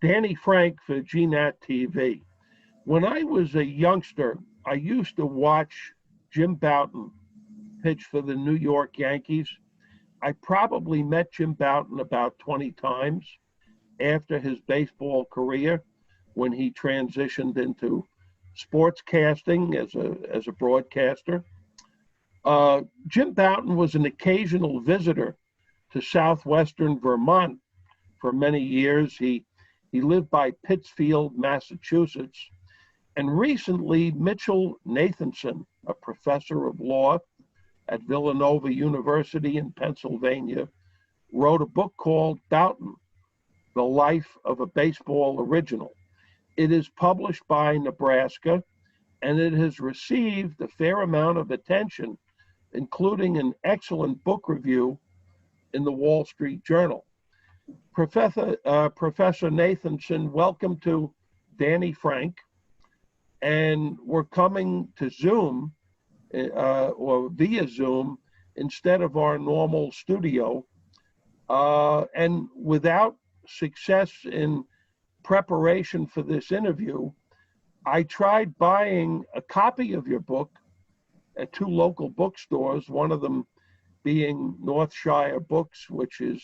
Danny Frank for GNAT-TV. When I was a youngster, I used to watch Jim Bouton pitch for the New York Yankees. I probably met Jim Bouton about 20 times after his baseball career when he transitioned into sportscasting as a broadcaster. Jim Bouton was an occasional visitor to southwestern Vermont for many years. He lived by Pittsfield, Massachusetts. And recently, Mitchell Nathanson, a professor of law at Villanova University in Pennsylvania, wrote a book called Bouton, The Life of a Baseball Original. It is published by Nebraska, and it has received a fair amount of attention, including an excellent book review in the Wall Street Journal. Professor Nathanson, welcome to Danny Frank. And we're coming to Zoom or via Zoom instead of our normal studio. And without success in preparation for this interview, I tried buying a copy of your book at two local bookstores, one of them being Northshire Books, which is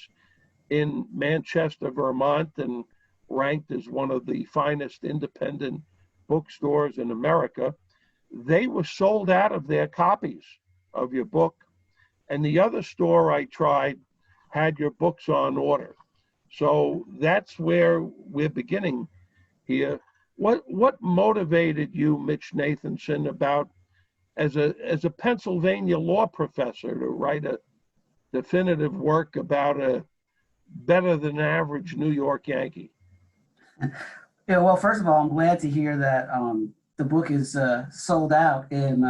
in Manchester, Vermont, and ranked as one of the finest independent bookstores in America. They were sold out of their copies of your book. And the other store I tried had your books on order. So that's where we're beginning here. What motivated you, Mitch Nathanson, about as a Pennsylvania law professor to write a definitive work about a better than average New York Yankee? Yeah, well, first of all, I'm glad to hear that the book is sold out in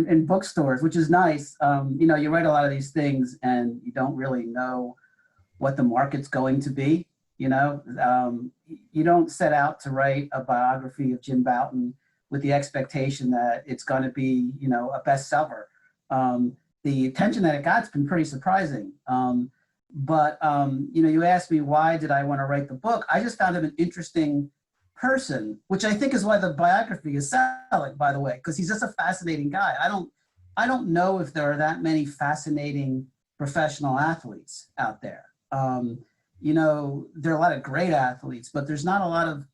in bookstores, which is nice. You know, you write a lot of these things and you don't really know what the market's going to be. You know, you don't set out to write a biography of Jim Bouton with the expectation that it's going to be, you know, a bestseller. The attention that it got's been pretty surprising. But, you know, you asked me, why did I want to write the book? I just found him an interesting person, which I think is why the biography is selling, by the way, because he's just a fascinating guy. I don't know if there are that many fascinating professional athletes out there. You know, there are a lot of great athletes, but there's not a lot of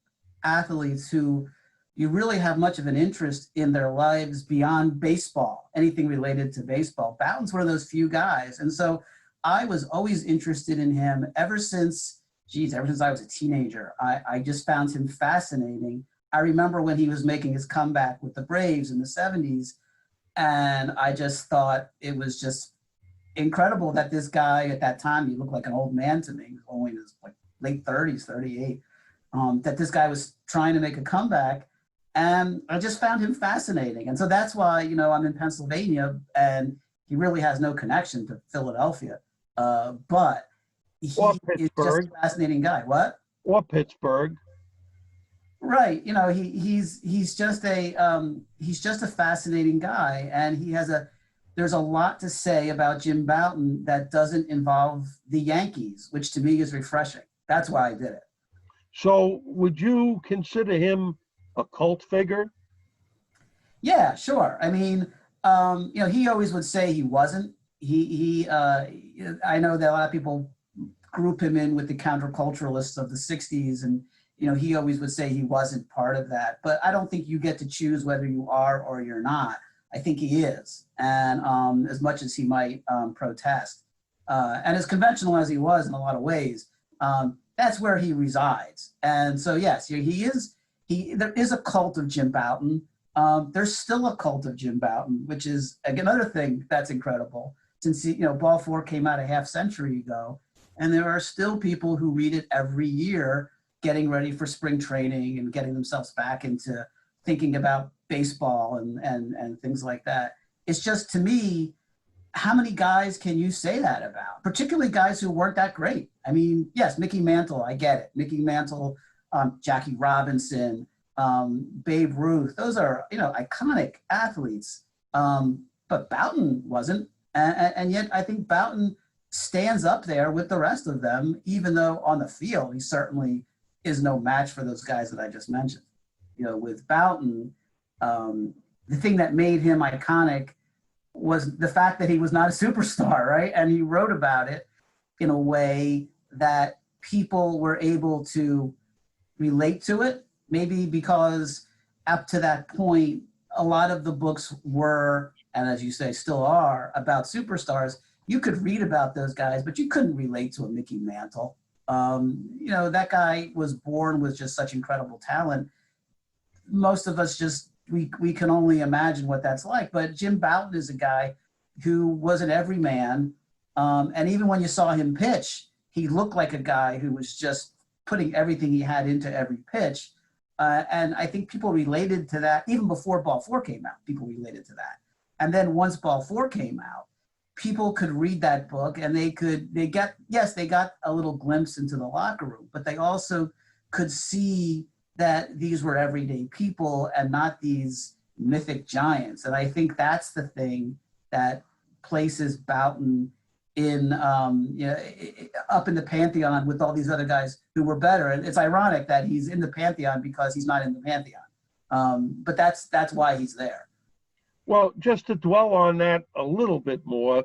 athletes who you really have much of an interest in their lives beyond baseball, anything related to baseball. Bouton's one of those few guys. And so I was always interested in him ever since I was a teenager. I just found him fascinating. I remember when he was making his comeback with the Braves in the 70s, and I just thought it was just incredible that this guy at that time, he looked like an old man to me, only in his like late 30s, 38, that this guy was trying to make a comeback. And I just found him fascinating. And so that's why, you know, I'm in Pennsylvania and he really has no connection to Philadelphia. But he is just a fascinating guy. What? Or Pittsburgh. Right. You know, he's just a fascinating guy, and there's a lot to say about Jim Bouton that doesn't involve the Yankees, which to me is refreshing. That's why I did it. So would you consider him a cult figure? Yeah, sure. I mean, you know, he always would say he wasn't. I know that a lot of people group him in with the counterculturalists of the 60s, and, you know, he always would say he wasn't part of that. But I don't think you get to choose whether you are or you're not. I think he is. And as much as he might protest, and as conventional as he was in a lot of ways, that's where he resides. And so, yes, he is. There is a cult of Jim Bouton. There's still a cult of Jim Bouton, which is another thing that's incredible. Since, you know, Ball 4 came out a half century ago, and there are still people who read it every year, getting ready for spring training and getting themselves back into thinking about baseball and things like that. It's just, to me, how many guys can you say that about? Particularly guys who weren't that great. I mean, yes, Mickey Mantle, I get it. Mickey Mantle, Jackie Robinson, Babe Ruth, those are, you know, iconic athletes. But Bouton wasn't. And yet I think Bouton stands up there with the rest of them, even though on the field he certainly is no match for those guys that I just mentioned. You know, with Bouton, the thing that made him iconic was the fact that he was not a superstar, right? And he wrote about it in a way that people were able to relate to it, maybe because up to that point, a lot of the books were, and as you say, still are, about superstars. You could read about those guys, but you couldn't relate to a Mickey Mantle. You know, that guy was born with just such incredible talent. Most of us just, we can only imagine what that's like. But Jim Bouton is a guy who was an everyman. And even when you saw him pitch, he looked like a guy who was just putting everything he had into every pitch. And I think people related to that, even before Ball 4 came out, people related to that. And then once Ball 4 came out, people could read that book and they got a little glimpse into the locker room, but they also could see that these were everyday people and not these mythic giants. And I think that's the thing that places Bouton in, up in the pantheon with all these other guys who were better. And it's ironic that he's in the pantheon because he's not in the pantheon. But that's why he's there. Well, just to dwell on that a little bit more,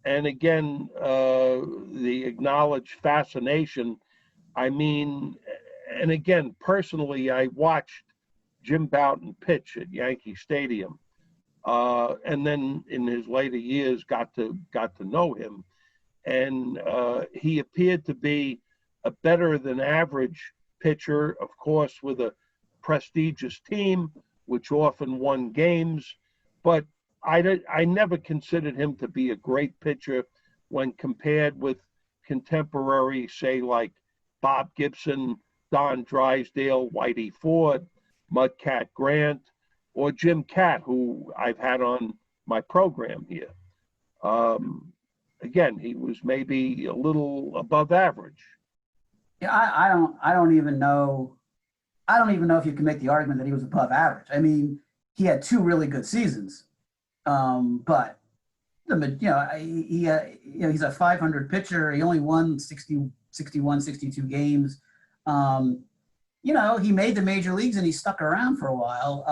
and again, the acknowledged fascination, I mean, and again, personally, I watched Jim Bouton pitch at Yankee Stadium, and then in his later years got to know him, and he appeared to be a better than average pitcher, of course, with a prestigious team, which often won games, but I never considered him to be a great pitcher when compared with contemporary, say, like Bob Gibson, Don Drysdale, Whitey Ford, Mudcat Grant, or Jim Cat, who I've had on my program here. Again, he was maybe a little above average. Yeah, I don't even know if you can make the argument that he was above average. I mean, he had 2 really good seasons, but he's a 500 pitcher. He only won 61, 62 games. He made the major leagues and he stuck around for a while.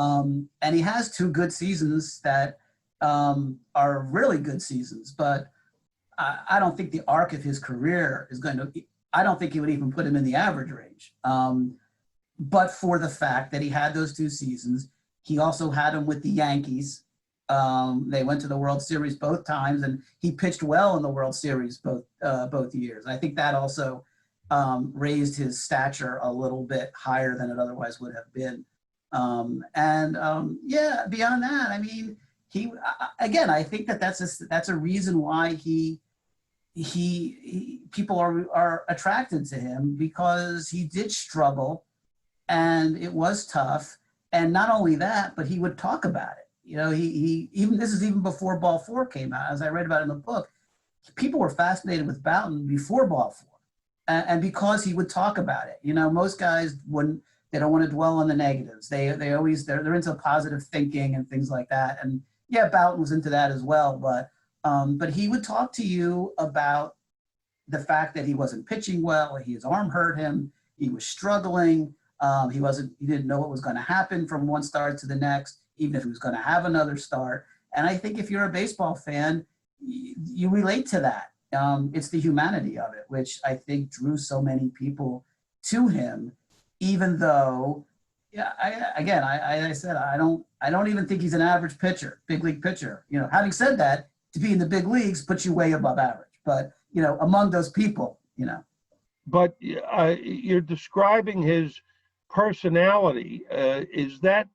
And he has 2 good seasons that are really good seasons, but I don't think the arc of his career is I don't think he would even put him in the average range. But for the fact that he had those 2 seasons, he also had them with the Yankees. They went to the World Series both times, and he pitched well in the World Series both years. I think that also raised his stature a little bit higher than it otherwise would have been. Beyond that, I mean, I think that's a reason why people are attracted to him, because he did struggle and it was tough. And not only that, but he would talk about it. This is even before Ball 4 came out, as I read about in the book. People were fascinated with Bouton before Ball 4. And because he would talk about it. Most guys wouldn't, they don't want to dwell on the negatives. They're into positive thinking and things like that. And yeah, Bouton was into that as well, but he would talk to you about the fact that he wasn't pitching well, his arm hurt him, he was struggling, he didn't know what was going to happen from one start to the next, even if he was going to have another start. And I think if you're a baseball fan, you relate to that. It's the humanity of it, which I think drew so many people to him, even though, I said, I don't even think he's an average pitcher, big league pitcher. Having said that, to be in the big leagues puts you way above average. But, among those people, But you're describing his personality. Is that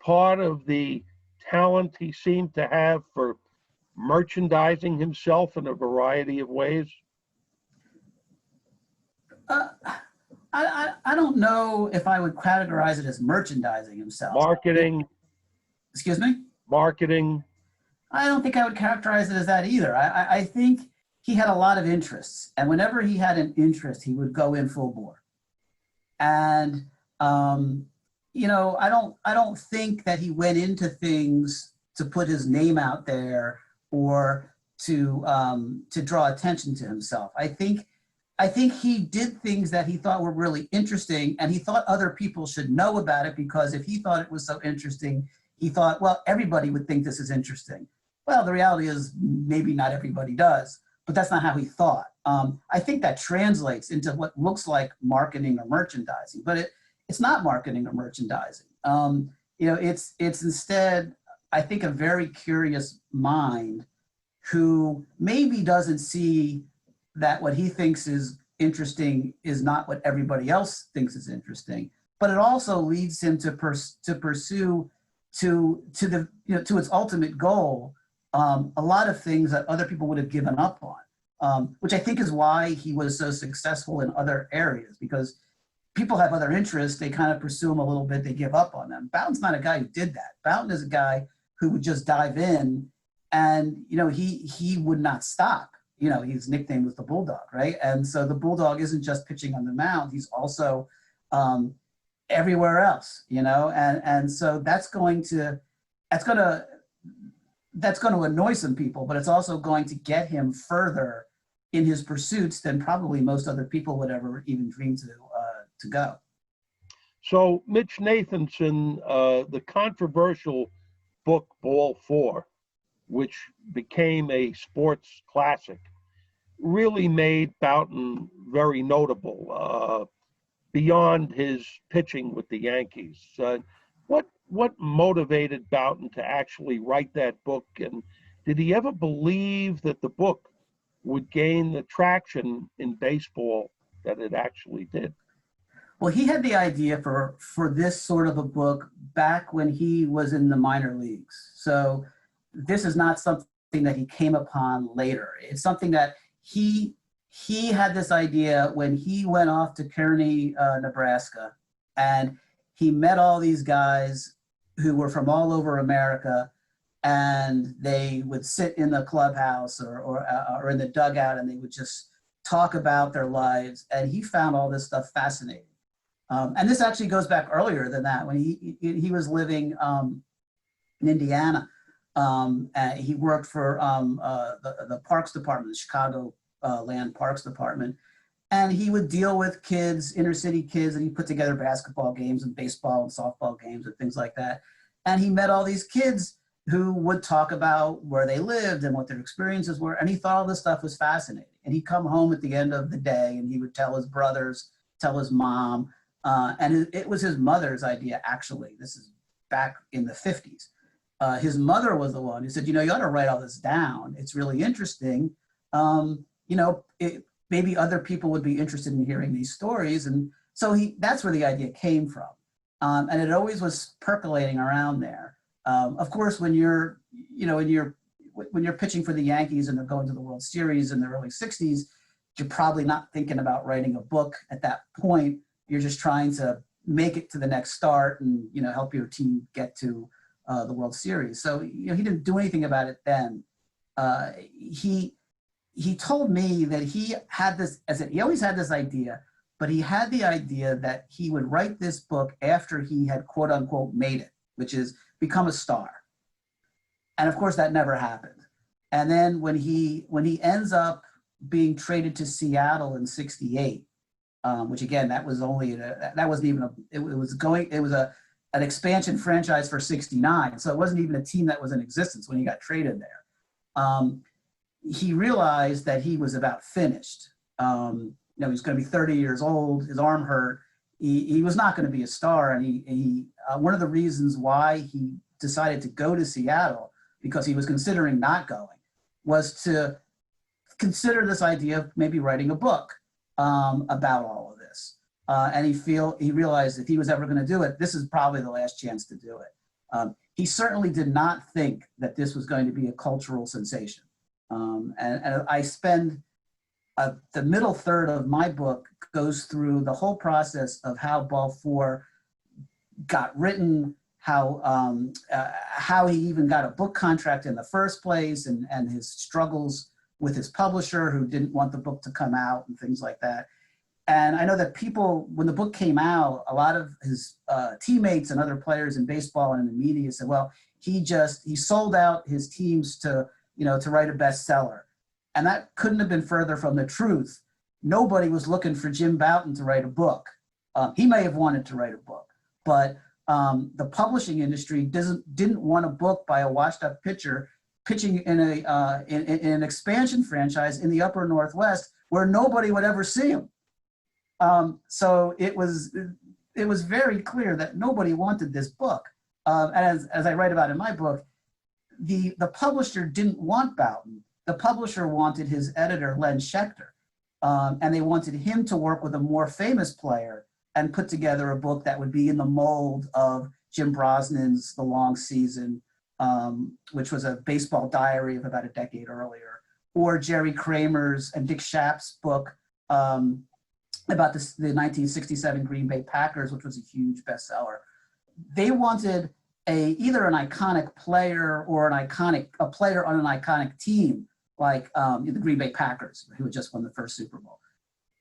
part of the talent he seemed to have for merchandising himself in a variety of ways? I don't know if I would categorize it as merchandising himself. Marketing. Excuse me? Marketing. I don't think I would characterize it as that either. I think he had a lot of interests, and whenever he had an interest, he would go in full bore. And I don't think that he went into things to put his name out there or to draw attention to himself. I think he did things that he thought were really interesting, and he thought other people should know about it, because if he thought it was so interesting, he thought, well, everybody would think this is interesting. Well, the reality is maybe not everybody does, but that's not how he thought. I think that translates into what looks like marketing or merchandising, but it's not marketing or merchandising. It's instead, I think, a very curious mind who maybe doesn't see that what he thinks is interesting is not what everybody else thinks is interesting, but it also leads him to pursue to its ultimate goal a lot of things that other people would have given up on, which I think is why he was so successful in other areas, because people have other interests, they kind of pursue them a little bit, they give up on them. Bowden's not a guy who did that. Bowden is a guy who would just dive in, and he would not stop. His nickname was the Bulldog, right? And so the Bulldog isn't just pitching on the mound, he's also everywhere else, and so that's going to annoy some people, but it's also going to get him further in his pursuits than probably most other people would ever even dream to go. So Mitch Nathanson, the controversial book Ball 4, which became a sports classic, really made Bouton very notable beyond his pitching with the Yankees. What motivated Bouton to actually write that book, and did he ever believe that the book would gain the traction in baseball that it actually did? Well, he had the idea for this sort of a book back when he was in the minor leagues. So this is not something that he came upon later. It's something that he had this idea when he went off to Kearney, Nebraska, and he met all these guys who were from all over America, and they would sit in the clubhouse or in the dugout, and they would just talk about their lives. And he found all this stuff fascinating. And this actually goes back earlier than that, when he was living in Indiana. He worked for the Parks Department, the Chicago Land Parks Department. And he would deal with kids, inner city kids, and he put together basketball games and baseball and softball games and things like that. And he met all these kids who would talk about where they lived and what their experiences were. And he thought all this stuff was fascinating. And he'd come home at the end of the day and he would tell his brothers, tell his mom, and it was his mother's idea, actually. This is back in the 50s. His mother was the one who said, you ought to write all this down. It's really interesting. Maybe other people would be interested in hearing these stories. And so that's where the idea came from. And it always was percolating around there. Of course, when you're pitching for the Yankees and they're going to the World Series in the early 60s, you're probably not thinking about writing a book at that point. You're just trying to make it to the next start and, help your team get to the World Series. So, he didn't do anything about it then. He told me that he had this, as he always had this idea, but he had the idea that he would write this book after he had quote unquote made it, which is become a star. And of course that never happened. And then when he ends up being traded to Seattle in '68, which again, that was an expansion franchise for '69. So it wasn't even a team that was in existence when he got traded there. He realized that he was about finished. He was going to be 30 years old, his arm hurt. He was not going to be a star. And he one of the reasons why he decided to go to Seattle, because he was considering not going, was to consider this idea of maybe writing a book about all of this. And he realized if he was ever going to do it, this is probably the last chance to do it. He certainly did not think that this was going to be a cultural sensation. And I spend the middle third of my book goes through the whole process of how Ball 4 got written, how he even got a book contract in the first place, and his struggles with his publisher who didn't want the book to come out and things like that. And I know that people, when the book came out, a lot of his teammates and other players in baseball and in the media said, well, he sold out his teams to to write a bestseller. And that couldn't have been further from the truth. Nobody was looking for Jim Bouton to write a book. He may have wanted to write a book, but the publishing industry didn't want a book by a washed-up pitcher pitching in an expansion franchise in the upper Northwest where nobody would ever see him. So it was very clear that nobody wanted this book. And as I write about in my book, the publisher didn't want Bouton. The publisher wanted his editor, Len Schechter, and they wanted him to work with a more famous player and put together a book that would be in the mold of Jim Brosnan's The Long Season, which was a baseball diary of about a decade earlier, or Jerry Kramer's and Dick Schaap's book about the 1967 Green Bay Packers, which was a huge bestseller. They wanted either an iconic player or a player on an iconic team, like the Green Bay Packers, who had just won the first Super Bowl.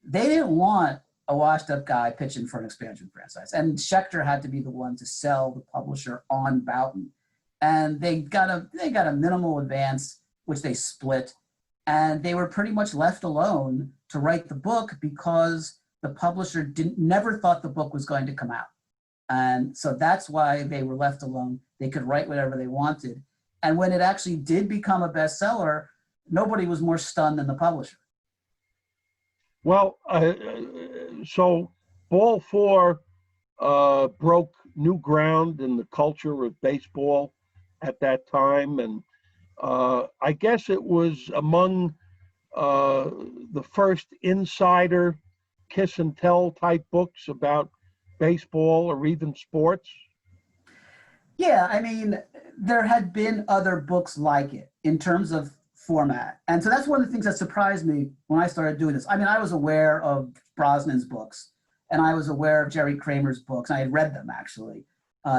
They didn't want a washed-up guy pitching for an expansion franchise, and Schechter had to be the one to sell the publisher on Bouton. And they got a minimal advance, which they split, and they were pretty much left alone to write the book because the publisher never thought the book was going to come out. And so that's why they were left alone. They could write whatever they wanted. And when it actually did become a bestseller, nobody was more stunned than the publisher. Well, so Ball 4 broke new ground in the culture of baseball at that time. And I guess it was among the first insider kiss and tell type books about baseball or even sports. Yeah, I mean, there had been other books like it in terms of format. And so that's one of the things that surprised me when I started doing this. I mean, I was aware of Brosnan's books, and I was aware of Jerry Kramer's books. I had read them actually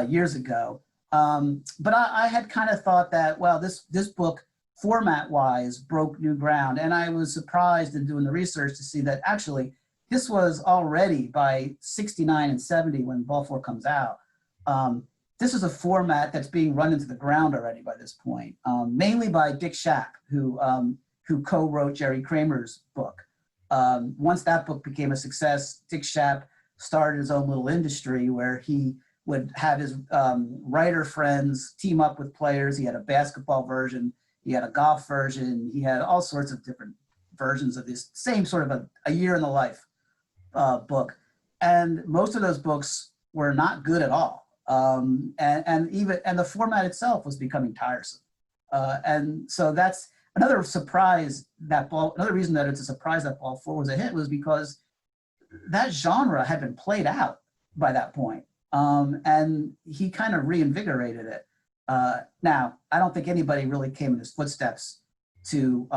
years ago. But I had kind of thought that, well, this book format-wise broke new ground. And I was surprised in doing the research to see that actually this was already by 69 and 70 when Ball 4 comes out. This is a format that's being run into the ground already by this point, mainly by Dick Schaap, who co-wrote Jerry Kramer's book. Once that book became a success, Dick Schaap started his own little industry where he would have his writer friends team up with players. He had a basketball version, he had a golf version, he had all sorts of different versions of this same sort of a year in the life book. And most of those books were not good at all. And the format itself was becoming tiresome. And so that's another surprise another reason that it's a surprise that Ball 4 was a hit was because that genre had been played out by that point. And he kind of reinvigorated it. Now, I don't think anybody really came in his footsteps to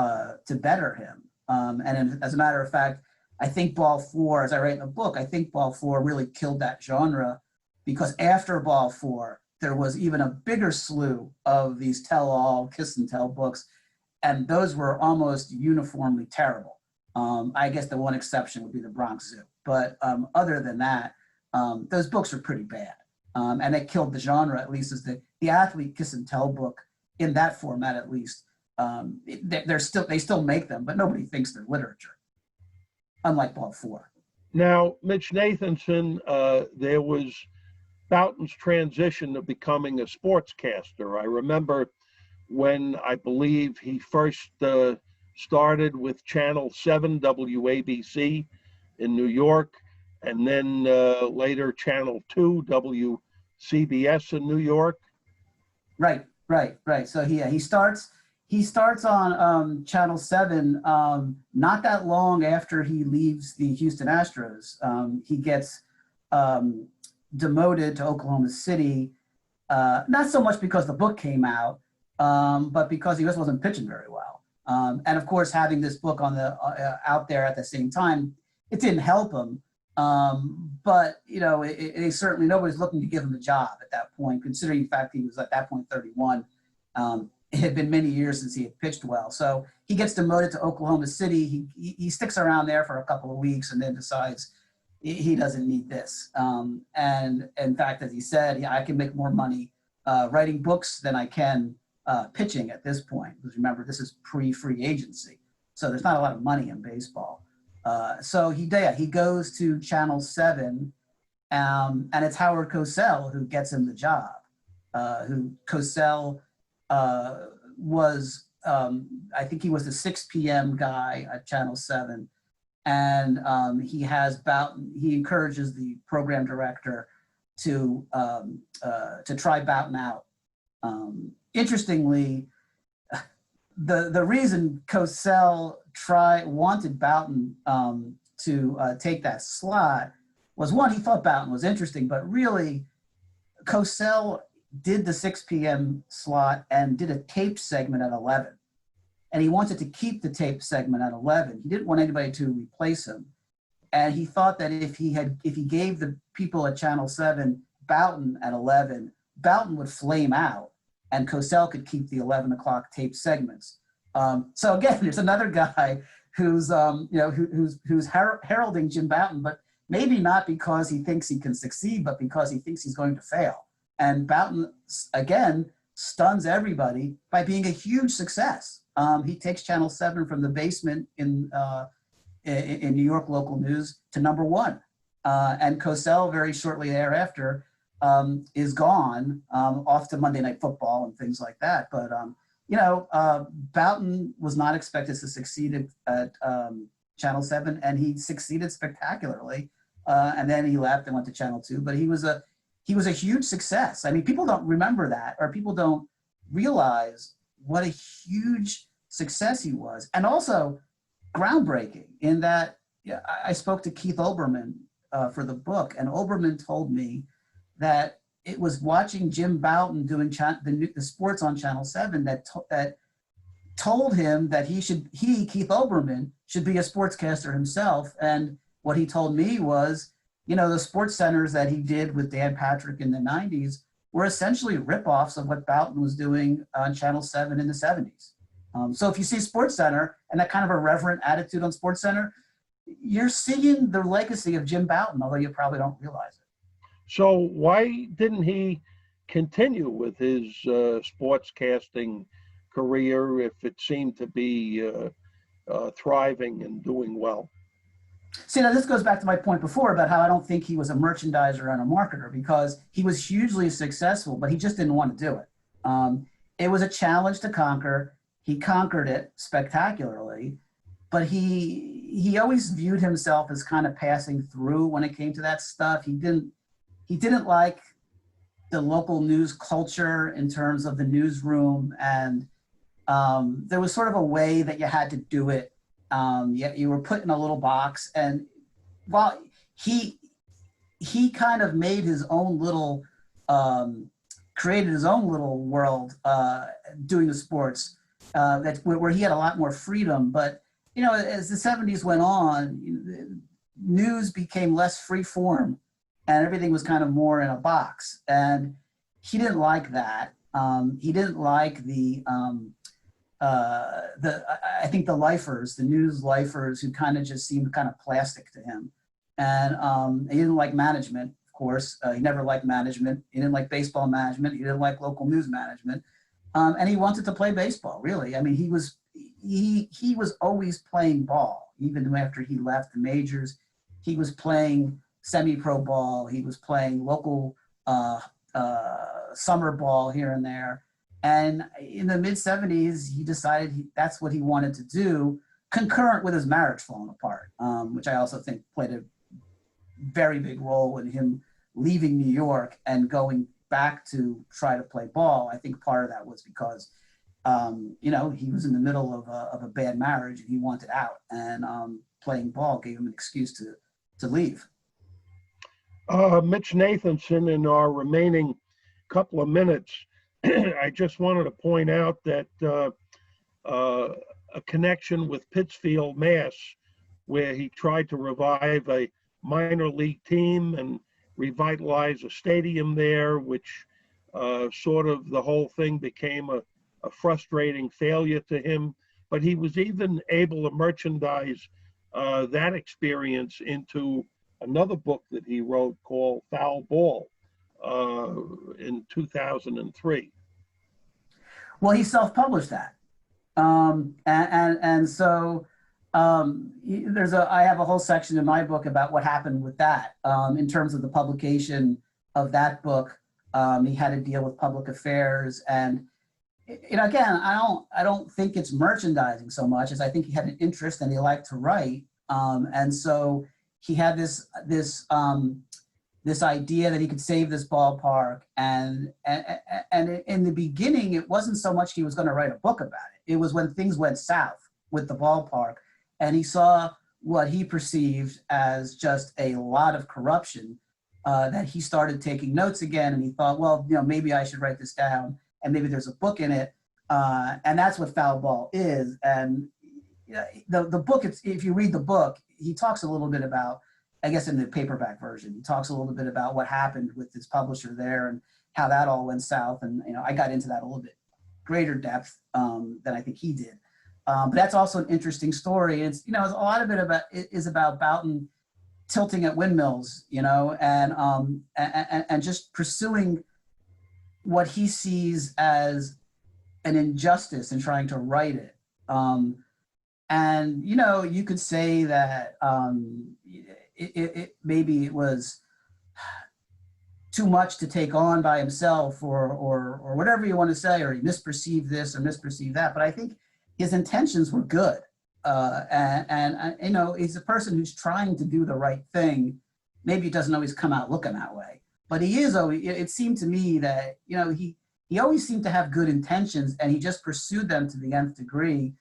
better him. As a matter of fact, I think Ball 4, as I write in the book, I think Ball 4 really killed that genre because after Ball 4, there was even a bigger slew of these tell-all, kiss-and-tell books, and those were almost uniformly terrible. I guess the one exception would be the Bronx Zoo. But other than that, those books were pretty bad. And they killed the genre, at least as the athlete kiss-and-tell book, in that format at least. They still make them, but nobody thinks they're literature, unlike Ball 4. Now, Mitch Nathanson, there was Bouton's transition to becoming a sportscaster. I remember when I believe he first started with Channel 7 WABC in New York, and then later Channel 2 WCBS in New York. Right. So he starts on Channel 7 not that long after he leaves the Houston Astros. He gets demoted to Oklahoma City, not so much because the book came out, but because he just wasn't pitching very well. And of course, having this book on out there at the same time, it didn't help him. But it certainly nobody's looking to give him a job at that point, considering the fact he was at that point 31. It had been many years since he had pitched well. So he gets demoted to Oklahoma City. He sticks around there for a couple of weeks and then decides he doesn't need this. And in fact, as he said, I can make more money writing books than I can pitching at this point, because remember, this is pre-free agency. So there's not a lot of money in baseball. So he goes to Channel 7, and it's Howard Cosell who gets him the job. Cosell was, I think he was the 6 p.m. guy at Channel 7. And he encourages the program director to try Bouton out. Interestingly, the reason Cosell wanted Bouton to take that slot was, one, he thought Bouton was interesting, but really Cosell did the 6 p.m. slot and did a tape segment at 11. And he wanted to keep the tape segment at 11. He didn't want anybody to replace him. And he thought that if he gave the people at Channel 7 Bouton at 11, Bouton would flame out and Cosell could keep the 11 o'clock tape segments. So again, there's another guy who's heralding Jim Bouton, but maybe not because he thinks he can succeed, but because he thinks he's going to fail. And Bouton, again, stuns everybody by being a huge success. He takes Channel 7 from the basement in New York local news to number 1. And Cosell, very shortly thereafter, is gone off to Monday Night Football and things like that. But, Bouton was not expected to succeed at Channel 7, and he succeeded spectacularly. And then he left and went to Channel 2. But he was a huge success. I mean, people don't remember that, or people don't realize what a huge success he was. And also groundbreaking in that, I spoke to Keith Olbermann for the book, and Olbermann told me that it was watching Jim Bouton doing the sports on Channel 7 that told him that Keith Olbermann, should be a sportscaster himself. And what he told me was, the sports centers that he did with Dan Patrick in the 90s were essentially ripoffs of what Bouton was doing on Channel 7 in the 70s. So if you see SportsCenter and that kind of irreverent attitude on SportsCenter, you're seeing the legacy of Jim Bouton, although you probably don't realize it. So why didn't he continue with his sportscasting career if it seemed to be thriving and doing well? See, now this goes back to my point before about how I don't think he was a merchandiser and a marketer, because he was hugely successful, but he just didn't want to do it. It was a challenge to conquer. He conquered it spectacularly, but he always viewed himself as kind of passing through when it came to that stuff. He didn't like the local news culture in terms of the newsroom, and there was sort of a way that you had to do it. You were put in a little box, and while he kind of made his own little, created his own little world doing the sports, where he had a lot more freedom. But as the 70s went on, news became less free form, and everything was kind of more in a box. And he didn't like that. He didn't like I think the lifers, the news lifers, who kind of just seemed kind of plastic to him. And he didn't like management, of course. He never liked management. He didn't like baseball management. He didn't like local news management. And he wanted to play baseball, really. I mean, he was always playing ball. Even after he left the majors, he was playing semi-pro ball. He was playing local summer ball here and there. And in the mid-70s, he decided that's what he wanted to do, concurrent with his marriage falling apart, which I also think played a very big role in him leaving New York and going back to try to play ball. I think part of that was because, he was in the middle of a bad marriage and he wanted out, and playing ball gave him an excuse to leave. Mitch Nathanson, in our remaining couple of minutes, I just wanted to point out that a connection with Pittsfield, Mass., where he tried to revive a minor league team and revitalize a stadium there, which sort of the whole thing became a frustrating failure to him. But he was even able to merchandise that experience into another book that he wrote called Foul Ball in 2003. Well, he self-published that. And so I have a whole section in my book about what happened with that in terms of the publication of that book. He had to deal with public affairs, and again, I don't think it's merchandising so much as I think he had an interest and he liked to write, and so he had this idea that he could save this ballpark, and in the beginning, it wasn't so much he was going to write a book about it. It was when things went south with the ballpark, and he saw what he perceived as just a lot of corruption, that he started taking notes again, and he thought, well, maybe I should write this down, and maybe there's a book in it, and that's what Foul Ball is. And the book, if you read the book, he talks a little bit about, I guess in the paperback version, he talks a little bit about what happened with his publisher there and how that all went south. And I got into that a little bit greater depth than I think he did. But that's also an interesting story. It's a lot of it is about Bouton tilting at windmills, and just pursuing what he sees as an injustice and trying to right it. And you could say that maybe it was too much to take on by himself, or whatever you want to say, or he misperceived this or misperceived that. But I think his intentions were good, and he's a person who's trying to do the right thing. Maybe it doesn't always come out looking that way, but he is always. It seemed to me that he always seemed to have good intentions, and he just pursued them to the nth degree.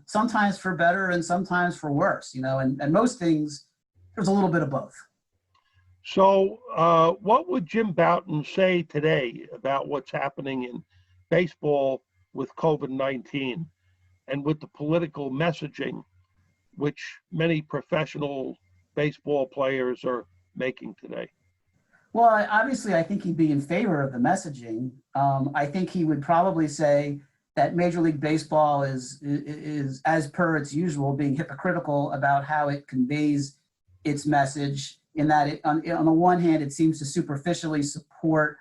Sometimes for better and sometimes for worse, and most things, there's a little bit of both. So what would Jim Bouton say today about what's happening in baseball with COVID-19 and with the political messaging which many professional baseball players are making today? Well, obviously, I think he'd be in favor of the messaging. I think he would probably say that Major League Baseball is as per its usual, being hypocritical about how it conveys its message, in that on the one hand, it seems to superficially support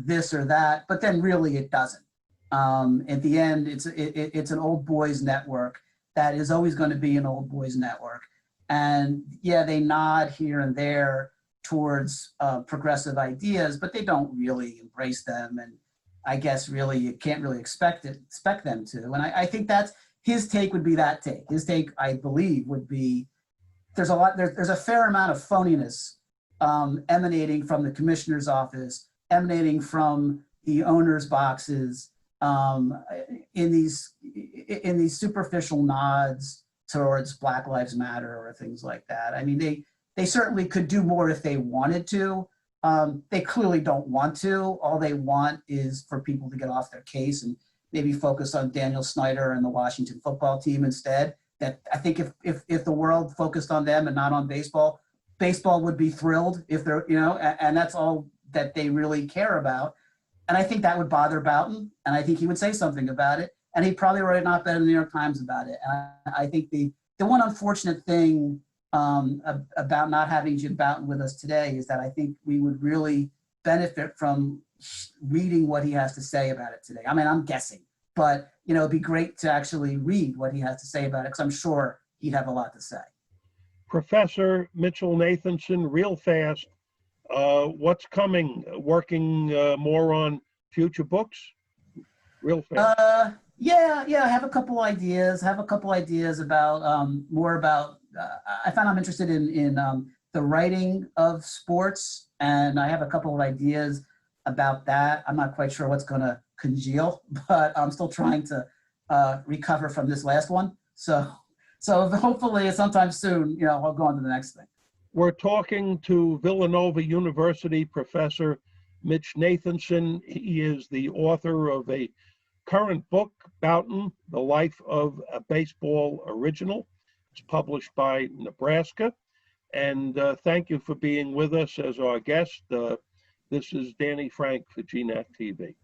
this or that, but then really it doesn't. At the end, it's an old boys network that is always going to be an old boys network. And yeah, they nod here and there towards progressive ideas, but they don't really embrace them. And I guess really you can't really expect them to. And I think that's his take. Would be that take. His take, I believe, would be there's a fair amount of phoniness emanating from the commissioner's office, emanating from the owner's boxes, in these superficial nods towards Black Lives Matter or things like that. I mean, they certainly could do more if they wanted to. They clearly don't want to. All they want is for people to get off their case and maybe focus on Daniel Snyder and the Washington football team instead. That I think if the world focused on them and not on baseball, baseball would be thrilled if they're, and that's all that they really care about. And I think that would bother Bouton, and I think he would say something about it, and he'd probably write an op-ed in the New York Times about it. And I think the one unfortunate thing about not having Jim Bouton with us today is that I think we would really benefit from reading what he has to say about it today. I mean, I'm guessing, but it'd be great to actually read what he has to say about it, because I'm sure he'd have a lot to say. Professor Mitchell Nathanson, real fast, what's coming? Working more on future books? Real fast. Yeah, I have a couple ideas. About more about. I found I'm interested in the writing of sports, and I have a couple of ideas about that. I'm not quite sure what's going to congeal, but I'm still trying to recover from this last one. So hopefully sometime soon, I'll go on to the next thing. We're talking to Villanova University professor Mitch Nathanson. He is the author of a current book, Bouton, The Life of a Baseball Original. It's published by Nebraska. And thank you for being with us as our guest. This is Danny Frank for GNAT-TV.